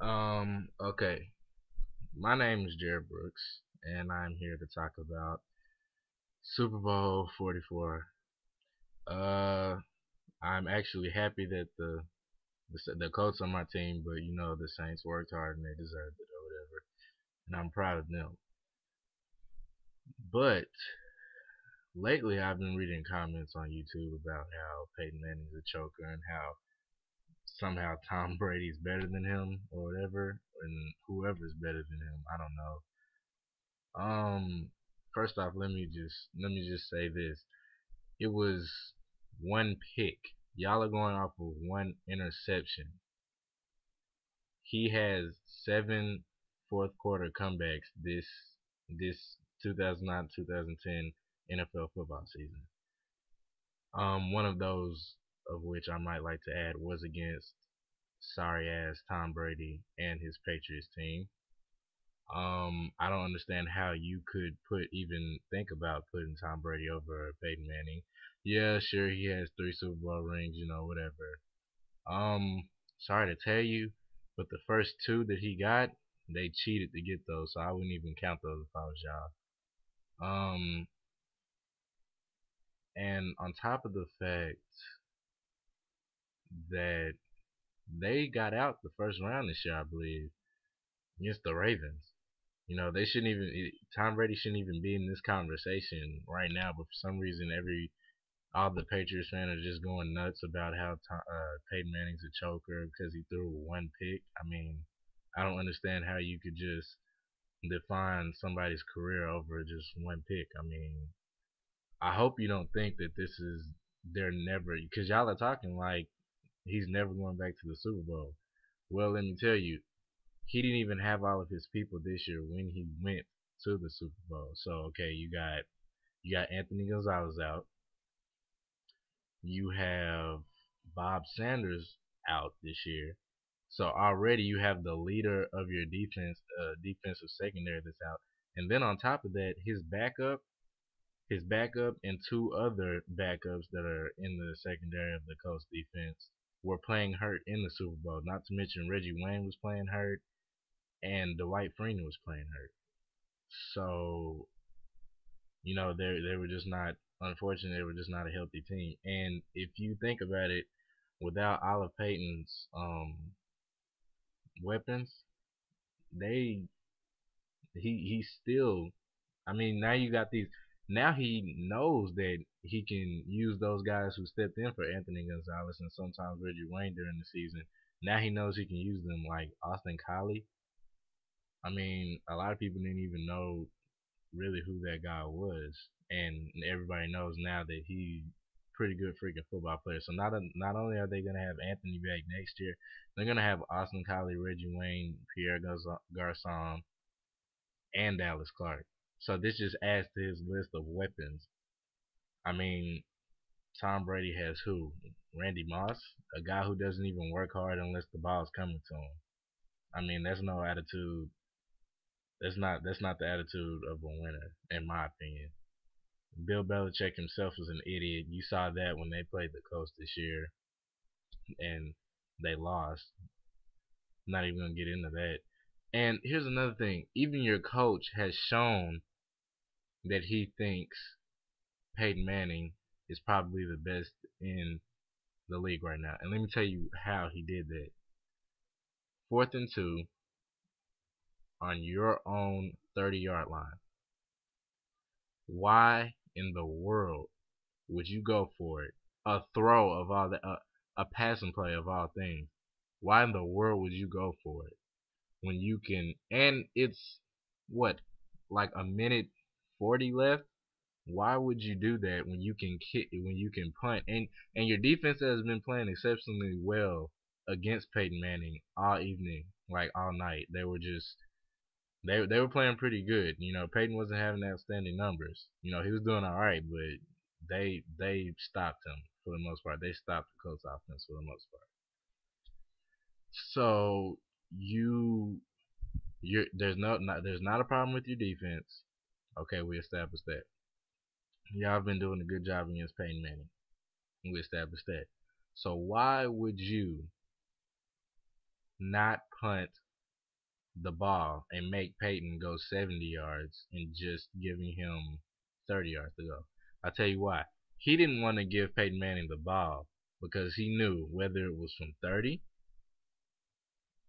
Okay. My name is Jared Brooks, and I'm here to talk about Super Bowl 44. Uh, I'm actually happy that the Colts are my team, but the Saints worked hard and they deserved it or whatever, and I'm proud of them. But lately, I've been reading comments on YouTube about how Peyton Manning's a choker and how somehow Tom Brady's better than him or whatever, and whoever's better than him, I don't know. First off, let me just say this. It was one pick. Y'all are going off of one interception. He has seven fourth quarter comebacks this 2009-2010 NFL football season. One of those of which I might like to add was against sorry ass Tom Brady and his Patriots team. I don't understand how you could even think about putting Tom Brady over Peyton Manning. Yeah, sure, he has three Super Bowl rings, whatever. Sorry to tell you, but the first two that he got, they cheated to get those, so I wouldn't even count those if I was y'all. And on top of the fact that they got out the first round this year, I believe, against the Ravens. They shouldn't even. Tom Brady shouldn't even be in this conversation right now. But for some reason, all the Patriots fans are just going nuts about how Peyton Manning's a choker because he threw one pick. I mean, I don't understand how you could just define somebody's career over just one pick. I mean, I hope you don't think that this is they're never because y'all are talking like he's never going back to the Super Bowl. Well, let me tell you, he didn't even have all of his people this year when he went to the Super Bowl. So okay, you got Anthony Gonzalez out. You have Bob Sanders out this year. So already you have the leader of your defensive secondary that's out. And then on top of that, his backup and two other backups that are in the secondary of the Colts defense were playing hurt in the Super Bowl. Not to mention Reggie Wayne was playing hurt and Dwight Freeney was playing hurt. So they were just not. Unfortunately, they were just not a healthy team. And if you think about it, without all of Peyton's weapons, they he still. I mean, now you got these. Now he knows that he can use those guys who stepped in for Anthony Gonzalez and sometimes Reggie Wayne during the season. Now he knows he can use them like Austin Collie. I mean, a lot of people didn't even know really who that guy was, and everybody knows now that he's pretty good freaking football player. So not only are they gonna have Anthony back next year, they're gonna have Austin Collie, Reggie Wayne, Pierre Garcon, and Dallas Clark. So this just adds to his list of weapons. I mean, Tom Brady has who? Randy Moss, a guy who doesn't even work hard unless the ball's coming to him. I mean, that's no attitude. That's not the attitude of a winner, in my opinion. Bill Belichick himself was an idiot. You saw that when they played the Colts this year and they lost. I'm not even gonna get into that. And here's another thing. Even your coach has shown that he thinks Peyton Manning is probably the best in the league right now. And let me tell you how he did that. 4th and 2 on your own 30-yard line. Why in the world would you go for it? A throw of all a passing play of all things. Why in the world would you go for it when you can? And it's what, like a minute 40 left. Why would you do that when you can kick, when you can punt, and your defense has been playing exceptionally well against Peyton Manning all evening, like all night. They were playing pretty good. Peyton wasn't having outstanding numbers. He was doing all right, but they stopped him for the most part. They stopped the Colts offense for the most part. So you there's not a problem with your defense. Okay, we established that. Y'all have been doing a good job against Peyton Manning. We established that. So why would you not punt the ball and make Peyton go 70 yards and just giving him 30 yards to go. I'll tell you why. He didn't want to give Peyton Manning the ball because he knew whether it was from 30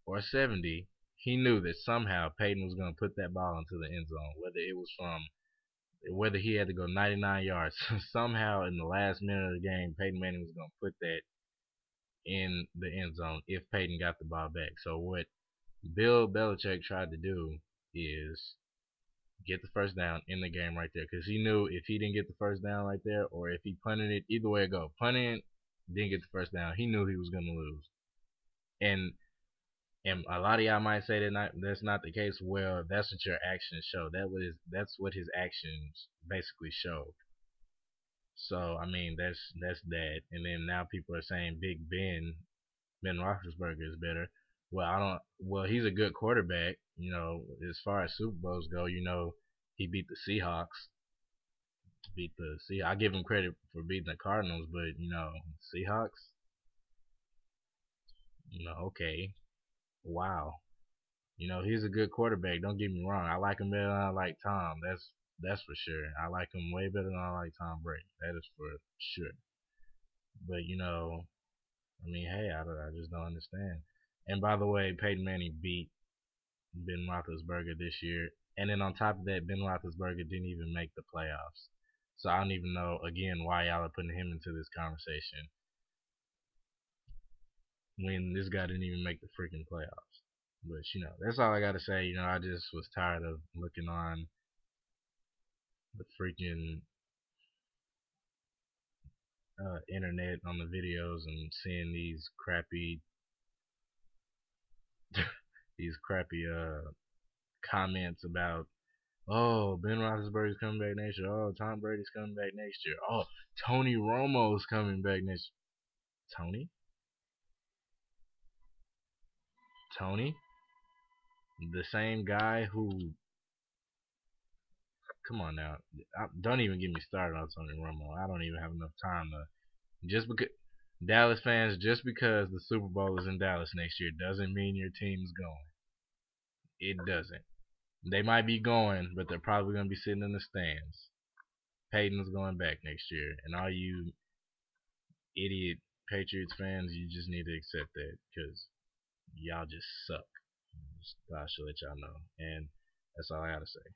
or 70, he knew that somehow Peyton was going to put that ball into the end zone, whether he had to go 99 yards. Somehow in the last minute of the game, Peyton Manning was going to put that in the end zone if Peyton got the ball back. So what Bill Belichick tried to do is get the first down in the game right there, because he knew if he didn't get the first down right there, or if he punted it, either way it go, punting, didn't get the first down, he knew he was going to lose. And a lot of y'all might say that's not the case. Well, that's what your actions show. That's what his actions basically showed. So I mean that's that. And then now people are saying Ben Roethlisberger is better. Well, I don't. Well, he's a good quarterback. As far as Super Bowls go, he beat the Seahawks. I give him credit for beating the Cardinals, but Seahawks. Okay, wow. He's a good quarterback. Don't get me wrong. I like him better than I like Tom. That's for sure. I like him way better than I like Tom Brady. That is for sure. But I mean, hey, I just don't understand. And by the way, Peyton Manning beat Ben Roethlisberger this year, and then on top of that, Ben Roethlisberger didn't even make the playoffs. So I don't even know again why y'all are putting him into this conversation when this guy didn't even make the freaking playoffs. But that's all I gotta say. I just was tired of looking on the freaking internet on the videos and seeing these crappy comments about, oh, Ben Roethlisberger's coming back next year. Oh, Tom Brady's coming back next year. Oh, Tony Romo's coming back next year. Tony, the same guy who, come on now, don't even get me started on Tony Romo. I don't even have enough time to just because Dallas fans, just because the Super Bowl is in Dallas next year doesn't mean your team's going. It doesn't. They might be going, but they're probably going to be sitting in the stands. Peyton's going back next year, and all you idiot Patriots fans, you just need to accept that because y'all just suck. I should let y'all know, and that's all I gotta say.